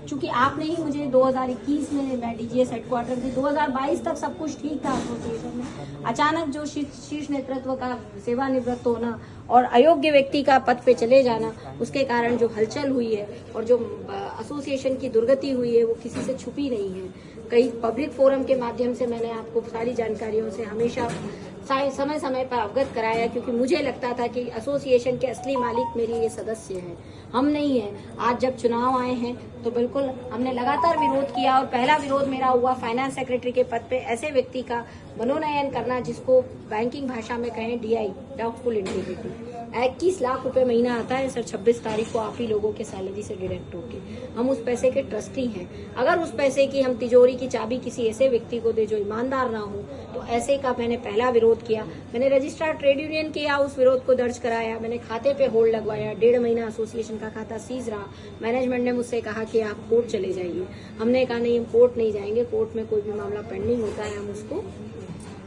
चूंकि आपने ही मुझे 2021 में मैं डीजीएस हेडक्वार्टर थी, 2022 तक सब कुछ ठीक था एसोसिएशन में। अचानक जो शीर्ष नेतृत्व का सेवानिवृत्त होना और अयोग्य व्यक्ति का पद पे चले जाना, उसके कारण जो हलचल हुई है और जो एसोसिएशन की दुर्गति हुई है वो किसी से छुपी नहीं है। कई पब्लिक फोरम के माध्यम से मैंने आपको सारी जानकारियों से हमेशा समय समय पर अवगत कराया, क्योंकि मुझे लगता था कि एसोसिएशन के असली मालिक मेरे ये सदस्य हैं, हम नहीं हैं। आज जब चुनाव आए हैं तो बिल्कुल हमने लगातार विरोध किया और पहला विरोध मेरा हुआ फाइनेंस सेक्रेटरी के पद पे ऐसे व्यक्ति का मनोनयन करना जिसको बैंकिंग भाषा में कहें डीआई, डाउटफुल इंटीग्रिटी। 21 लाख रुपए महीना आता है सर, 26 तारीख को आप ही लोगों के सैलरी से डिडक्ट होके। हम उस पैसे के ट्रस्टी हैं। अगर उस पैसे की हम तिजोरी की चाबी किसी ऐसे व्यक्ति को दे जो ईमानदार ना हो, तो ऐसे का मैंने पहला विरोध किया। मैंने रजिस्ट्रार ट्रेड यूनियन किया, उस विरोध को दर्ज कराया। मैंने खाते पे होल्ड लगवाया, 1.5 महीना एसोसिएशन का खाता सीज रहा। मैनेजमेंट ने मुझसे कहा कि आप कोर्ट चले जाइए। हमने कहा नहीं, हम कोर्ट नहीं जाएंगे। कोर्ट में कोई भी मामला पेंडिंग होता है हम उसको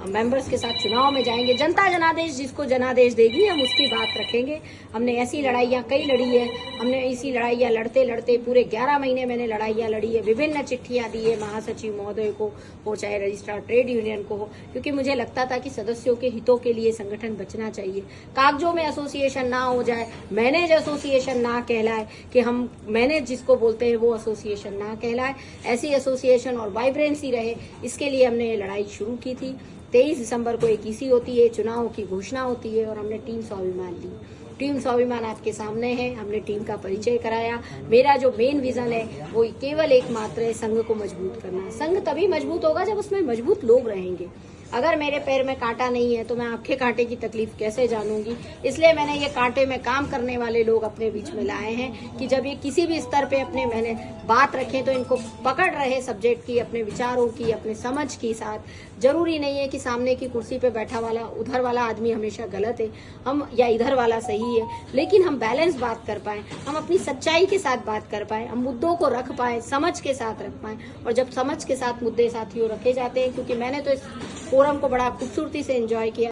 मेंबर्स के साथ चुनाव में जाएंगे। जनता जनादेश जिसको जनादेश देगी हम उसकी बात रखेंगे। हमने ऐसी लड़ाइयाँ कई लड़ी है। हमने ऐसी लड़ाइयाँ लड़ते लड़ते पूरे 11 महीने मैंने लड़ाइयाँ लड़ी है। विभिन्न चिट्ठियाँ दी है महासचिव महोदय को हो, चाहे रजिस्ट्रार ट्रेड यूनियन को हो, क्योंकि मुझे लगता था कि सदस्यों के हितों के लिए संगठन बचना चाहिए। कागजों में एसोसिएशन ना हो जाए, मैनेज एसोसिएशन ना कहलाए, कि हम मैनेज जिसको बोलते हैं वो एसोसिएशन ना कहलाए, ऐसी एसोसिएशन और वाइब्रेंसी रहे, इसके लिए हमने ये लड़ाई शुरू की थी। 23 दिसंबर को एक ईसी होती है, चुनाव की घोषणा होती है और हमने टीम स्वाभिमान ली। टीम स्वाभिमान आपके सामने है। हमने टीम का परिचय कराया। मेरा जो मेन विजन है वो केवल एकमात्र है, संघ को मजबूत करना। संघ तभी मजबूत होगा जब उसमें मजबूत लोग रहेंगे। अगर मेरे पैर में कांटा नहीं है तो मैं आपके कांटे की तकलीफ कैसे जानूंगी। इसलिए मैंने ये कांटे में काम करने वाले लोग अपने बीच में लाए हैं कि जब ये किसी भी स्तर पे अपने मैंने बात रखें तो इनको पकड़ रहे सब्जेक्ट की, अपने विचारों की, अपने समझ के साथ। जरूरी नहीं है कि सामने की कुर्सी पे बैठा वाला उधर वाला आदमी हमेशा गलत है, हम या इधर वाला सही है, लेकिन हम बैलेंस बात कर पाए, हम अपनी सच्चाई के साथ बात कर पाए, हम मुद्दों को रख पाए, समझ के साथ रख पाए। और जब समझ के साथ मुद्दे साथियों रखे जाते हैं, क्योंकि मैंने तो इस फोरम को बड़ा खूबसूरती से एंजॉय किया।